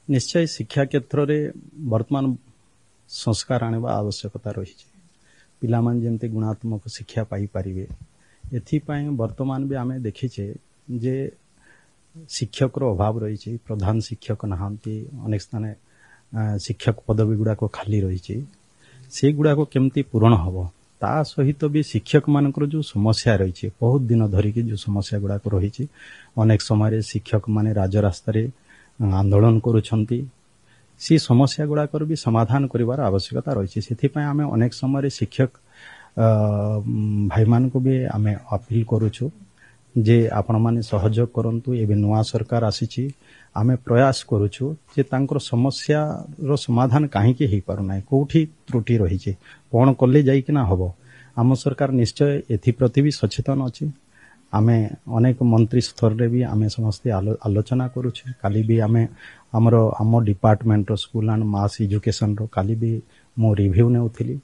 निश्चय शिक्षा क्षेत्र में वर्तमान संस्कार आने आवश्यकता रही पिलामान जमती गुणात्मक शिक्षा पाई पारिबे एथिपाई वर्तमान भी आमे देखीचे जे शिक्षक अभाव रही प्रधान शिक्षक नहांती अनेक स्थान शिक्षक पदवी गुड़ाक खाली रही से गुड़ाक केमती पूरण हम ता सहित भी शिक्षक मानकर जो समस्या रही बहुत दिन धरिकी जो समस्या गुड़ाक रही अनेक समय शिक्षक माने राजरास्त आंदोलन करुछंती सी समस्या गुड़ाकर भी समाधान करिवार आवश्यकता रही से आम अनेक समय शिक्षक भाई मान को भी आम अपील करुछु जे आपण माने सहयोग करंतु एबे नुआ सरकार आसीची आमे प्रयास करुछु जे तांकर समस्या रो समाधान काहे के ही पारु नै कोठी त्रुटि रही छे कोन कले जाई कि ना हबो आम सरकार निश्चय एथि प्रति भी सचेतन अछि आमे अनेक मंत्री स्तर रे भी आमे समस्त आलोचना करुछु काली भी आमे हमरो आम डिपार्टमेंट रो स्कूल एंड मास एजुकेशन रो काली भी मो रिव्यू नेउथिली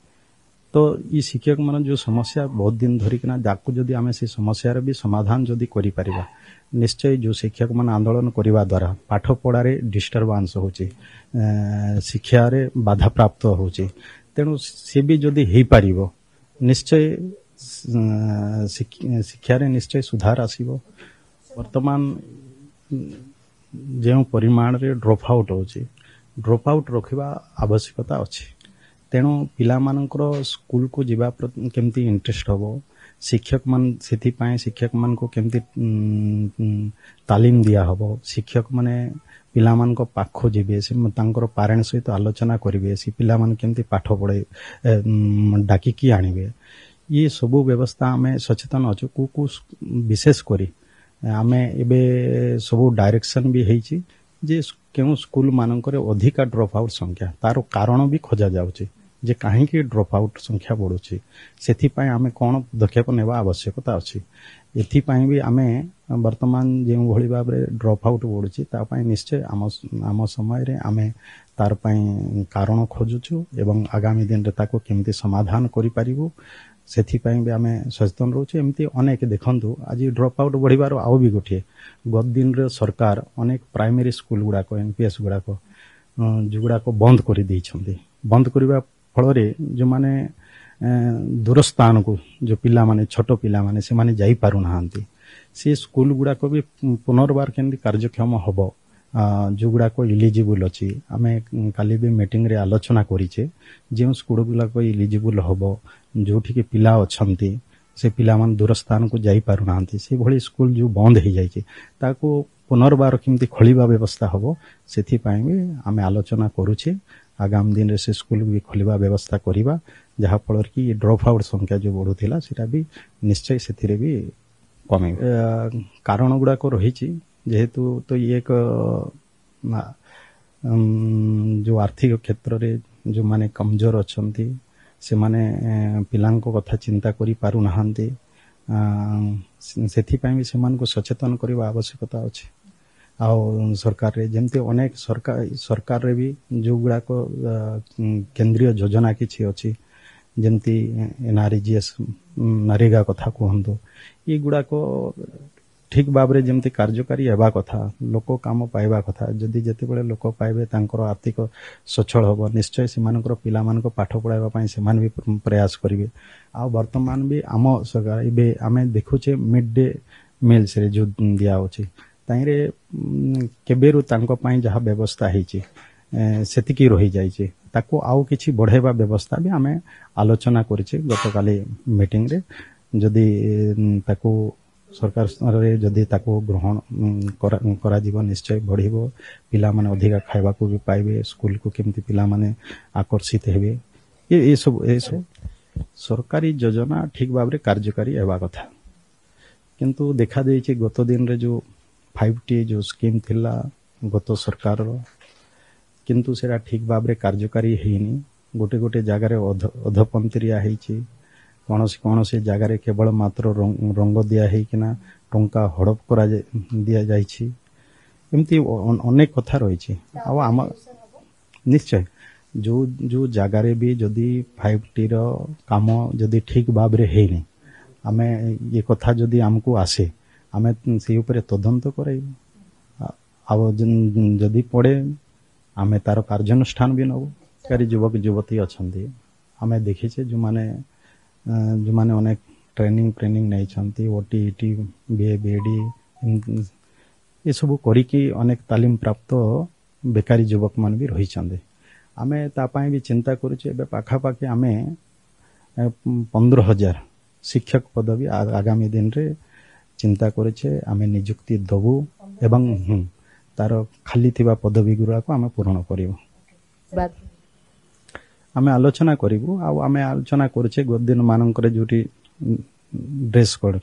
तो ये शिक्षक मान जो समस्या बहुत दिन धरिकिना जाकु जदि आमे से समस्या रे भी समाधान जदि करि परिबा निश्चय जो शिक्षक मान आंदोलन करिवा द्वारा पाठ पढ़ारे डिस्टर्बांस होची शिक्षा रे बाधा प्राप्त होची तेणु से भी जदि हेई पारिबो निश्चय शिक्षा रे निश्चय सुधार आसीबो वर्तमान जो परिमाण रे ड्रॉप आउट रखिबा आवश्यकता अछि तेणु पिला मानकर स्कूल को जीवा केमती इंटरेस्ट हबो शिक्षक मान सेथि पाए शिक्षक मान को केमती तालीम दिया हबो शिक्षक माने पिला मान को पाखो जीवे से तांकर पेरेंट्स सहित आलोचना करिवे से पिला मान केमती पाठ पढ़े डाकी की आनिबे ये सब व्यवस्था आमे सचेतन अछु को विशेष करी आमे एबे सब डायरेक्शन भी हेची जे केउ स्कूल मानकर अधिका ड्रॉप आउट संख्या तार कारण भी खोजा जाउची जे काहे कि ड्रॉप आउट संख्या बढ़ुची सेथि पाए आमे कोन पदक्षेप नेबा आवश्यकता अछि एथि पाए भी आमे वर्तमान जे भଳି भाबरे ड्रॉप आउट बढ़ुची ता पाए निश्चय आम समय रे आमे तार पाए कारण खोजुछु एवं आगामी दिन रे ताको केमती समाधान करि पारिबो सेथि पाए भी आमे सचेतन रहउछु एमती अनेक देखंतु आज ड्रॉप आउट बढ़िबार आउ भी गोटे गत दिन रे सरकार अनेक प्राइमरी स्कूल गुड़ाक एनपीएस गुड़ाक जुगुड़ाक बंद कर दैछंती बंद करबा फल रे जो माने दूर स्थान को जो पिला माने छोटो पिला माने से माने जाई पारु नहांती से स्कूल गुड़ाक भी पुनर्बार केंद्र कार्यक्षम हबो जो गुड़ाक इलिजिबल अछि आमे काली भी मीटिंग रे आलोचना करिचे जे स्कूल गुड़ाक इलिजिबल हबो जोठी के पिला अछंती से पिला मान दूर स्थान को जाई पारु नहांती से भली स्कूल जो बंद हो जाइए ताको पुनर्बार केमती खोलिबा व्यवस्था हबो सेथि पाए भी आमे आलोचना करूछे आगामी दिन रे से स्कूल भी खोलिबा व्यवस्था करिबा जहा फल कि ड्रॉप आउट संख्या जो बढ़ुथिला सेटा भी निश्चय सेथिरे भी कमे कारण गुडा को रहिछि जेहेतु तो ये एक जो आर्थिक क्षेत्र रे जो माने कमजोर अछंती से माने पिलांको कथा चिंता करि पारु नहांती सेथि पाए भी सेमान को सचेतन करबा आवश्यकता अछि आ सरकार रे जेमते अनेक सरकार रे भी जो गुडा को केंद्रीय योजना किछि अछि जेमती एनआरजीएस नरेगा कथा कहंतो ये गुडा को ठीक बाबरे जेमती कार्यकारी हेबा कथा लोक काम पाइबा कथा जदि जते बेले लोक पाइबे तांकर आर्थिक सचल होबो निश्चय सेमानकर पिला मानको पाठ पढाइबा पई सेमान भी प्रयास करिवे आ वर्तमान भी आम सरकार एबे आमे देखुचे मिड डे मील्स रे जो दिया होची ताइरे केबेरु तांको पई जहा व्यवस्था हेची सेतिकी रही जाइछे ताको आउ किछि बढ़ेबा व्यवस्था भी आमे आलोचना करिचे गतकाली मीटिंग रे जदि ताको सरकार स्तर रे जदि ताको ग्रहण करा जीव निश्चय बढ़िबो पिला माने अधिका खाइबा को भी पाइबे स्कूल को केमती पिला माने आकर्षित हेबे ये सब सरकारी योजना ठीक भाबरे कार्यकारी हेबा कथा किंतु देखा देइछे गत दिन रे जो 5T जो स्कीम थिला गत सरकार रो किंतु सेरा ठीक भाबरे कार्यकारी हेनी गोटे गोटे जगह रे अधपंतरिया हेची कौन से जगह रे केवल मात्र रंग दिया है कि ना टंका हड़प करा दिया जाइछि एमती अनेक कथा रही आम निश्चय जो जो जगह रे भी जदि 5T रो काम जदि ठीक भाव रे हेनी आमे ये कथा जदि हमको आसे आमे से ऊपर तदंत कराई आ जदि पड़े आमे तार कार्यानुष्ठान भी नबू कारी युवक युवती अच्छा आमे देखीचे जो माने अनेक ट्रेनिंग नहीं ओटीईटी बीएडी ये सब करिकी अनेक तालीम प्राप्त बेकारी युवक मान भी रही आमे तापाई भी चिंता करुचे पाखापाखि आमे 15,000 शिक्षक पदवी आगामी दिन रे चिंता करुचे आमे नियुक्ति दबू एवं तार खाली थिबा पदवी गुरा को आमे पूर्ण करिवो आमे आलोचना करिवो आमे आलोचना करुचे गोदिन मानकर जोटी ड्रेस कोड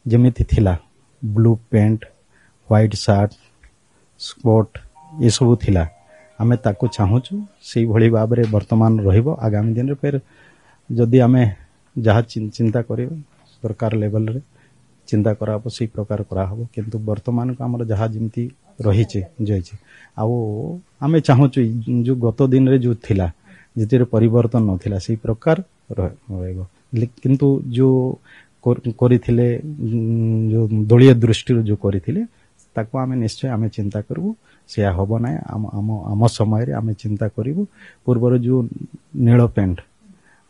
जेमिति थिला blue pant white shirt sport ये सब थिला आमे ताको चाहूचु सेही भली भाबरे वर्तमान रहिबो आगामी दिन रे फिर जदि आमे जहा चिंता करिवो सरकार लेवल रे चिंता कराबो सी प्रकार करा हबो किंतु वर्तमान को हमर जहा जिमती रहिचे जयचे आमे चाहूचु जो गत दिन रे जो थिला जितिर परिवर्तन नथिला सी प्रकार रहइबो किंतु जो करिथिले जो दलीय दृष्टि जो करिथिले ताको आमे निश्चय आमे चिंता करबो सेया हबो ना आम समय रे आमे चिंता करबो पूर्वर जो नील पेंट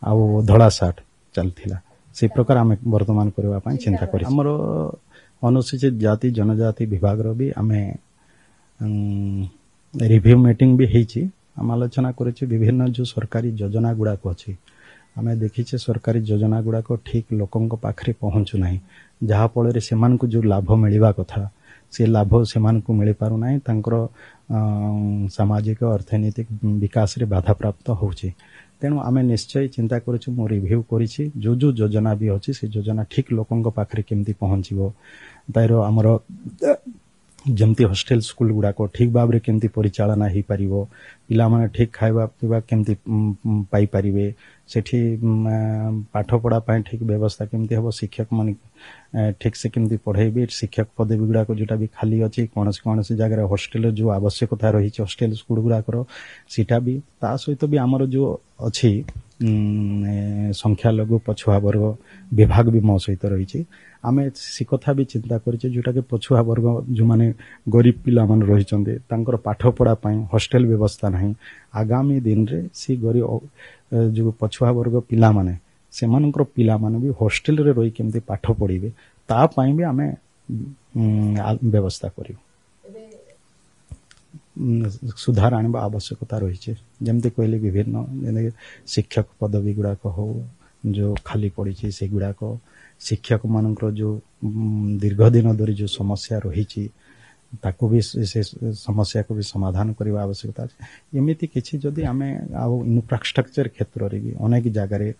आ धड़ा शर्ट चलथिला से प्रकार आमे वर्तमान करबा पई चिंता करी हमरो अनुसूचित जाति जनजाति विभाग रो भी आमे रिव्यू मीटिंग भी हेची हम आलोचना करेछि विभिन्न जो सरकारी योजना गुडा को अछि आमे देखिछे सरकारी योजना गुडा को ठीक लोकन को पाखरे पहुंचु नाही जहा पळे सेमान को जो लाभ मिलिबा कथा से लाभ सेमान को मिलि पारु नाही तांकर सामाजिक अर्थनैतिक विकास रे बाधा प्राप्त होउछि तेणु आमे निश्चय चिंता करूछु मो रिव्यू करिछि जो योजना भी अछि से योजना ठीक लोकन को पाखरे केमती पहुंचिबो ताइरो हमरो जमती हॉस्टल स्कूल गुडा को ठीक भाबरे केमती परिचालना ही परिबो पिला माने ठीक खाइबा पिबा केमती पाई परिबे सेठी पाठ पढ़ा पाए ठीक व्यवस्था केमती हबो शिक्षक माने ठीक से केमती पढ़ाइबे शिक्षक पदवी गुडा को जोटा भी खाली अछि कोन से जगह हॉस्टल जो आवश्यकता रही हॉस्टल स्कूल गुडा करो सीटा भी ता सहित भी हमर जो अछि संख्या लघु पछुआ वर्ग विभाग भी मो सहित रही आमे सी कथा भी चिंता करिचे जोटा के पछुआ वर्ग जो माने गरीब पिला मान रही चंदे तांकर पाठ पढ़ा पाए हॉस्टल व्यवस्था नहीं आगामी दिन रे सी गरीब जो पछुआ वर्ग पिला माने सेमानकर पिला माने भी हॉस्टल रे रही केमते पाठ पढ़िबे ता पाई भी आमे व्यवस्था करियो सुधार आने आवश्यकता रही जमती कहले विभिन्न शिक्षक पदवी गुड़ाक हो जो खाली पड़ी से गुड़ाक शिक्षक मानकर जो दीर्घ दिन धरी जो समस्या रही ताको भी से समस्या को भी समाधान करने आवश्यकता है एमती किसी जदि आमे इंफ्रास्ट्रक्चर क्षेत्र रे भी अनेक जगह रे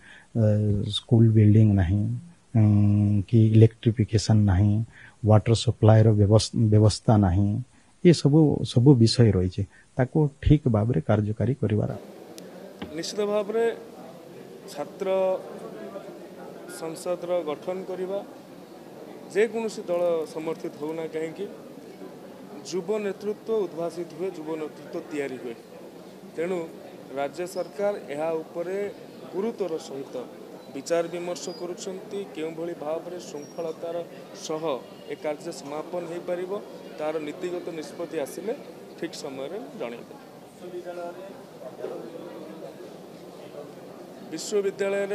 स्कूल बिल्डिंग नहीं कि इलेक्ट्रिफिकेशन नहीं वाटर सप्लाई रो व्यवस्था नहीं ये सब विषय रही ताको ठीक भाव में कार्यकारी करिवार निश्चित भाव में छात्र संसद रो गठन करिबा जे कोनोसी दल समर्थित होना कहीं युव नेतृत्व उद्भासित हुए युव नेतृत्व तैयारी हुए तेणु राज्य सरकार यह उपरे गुरुतर सहित विचार विमर्श करुछंती केउ भली भाव में श्रृंखलतार सह ए कार्य समापन हो पार तार नीतिगत निष्पत्ति आसिले ठीक समय जनइबे विश्वविद्यालय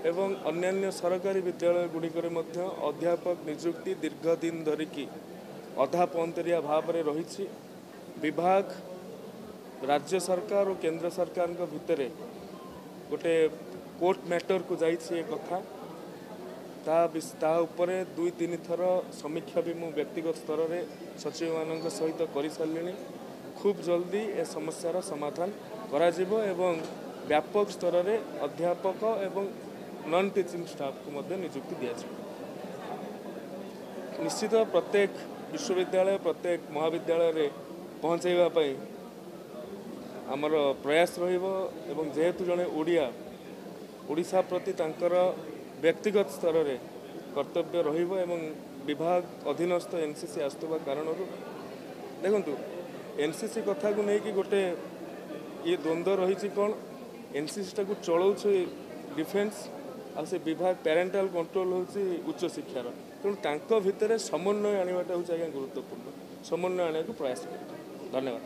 एवं अन्यान्य सरकारी विद्यालय गुड़िकर मध्य अध्यापक नियुक्ति दीर्घ दिन धरिकी अधा पंतरिया भाव में रही विभाग राज्य सरकार और केंद्र सरकार भितर गोटे कोर्ट मैटर को जाइए कथा ता उपरे 2-3 थर समीक्षा भी मु व्यक्तिगत स्तर में सचिव मान सहित कर सारे खूब जल्दी ए समस्यार समाधान करा जिवो एवं व्यापक स्तर में अध्यापक एवं नॉन टीचिंग स्टाफ को मध्य नियुक्ति दिया निश्चित प्रत्येक विश्वविद्यालय प्रत्येक महाविद्यालय रे पहुँचाइबा आमर प्रयास रहिबो एवं जेहेतु जड़े ओडिशा प्रति तांकर व्यक्तिगत स्तर में कर्तव्य रहिबो एवं विभाग अधीनस्थ एनसीसी आसुवा कारण देखु एनसीसी कथा को लेकिन गोटे ये द्वंद्व रही कौन एनसीसी टाक चलाऊ डिफेन्स आ से विभाग पैरेंटाल कंट्रोल होची उच्च शिक्षार तेणु भितर समन्वय आने गुरुत्वपूर्ण समन्वय आने प्रयास कर धन्यवाद।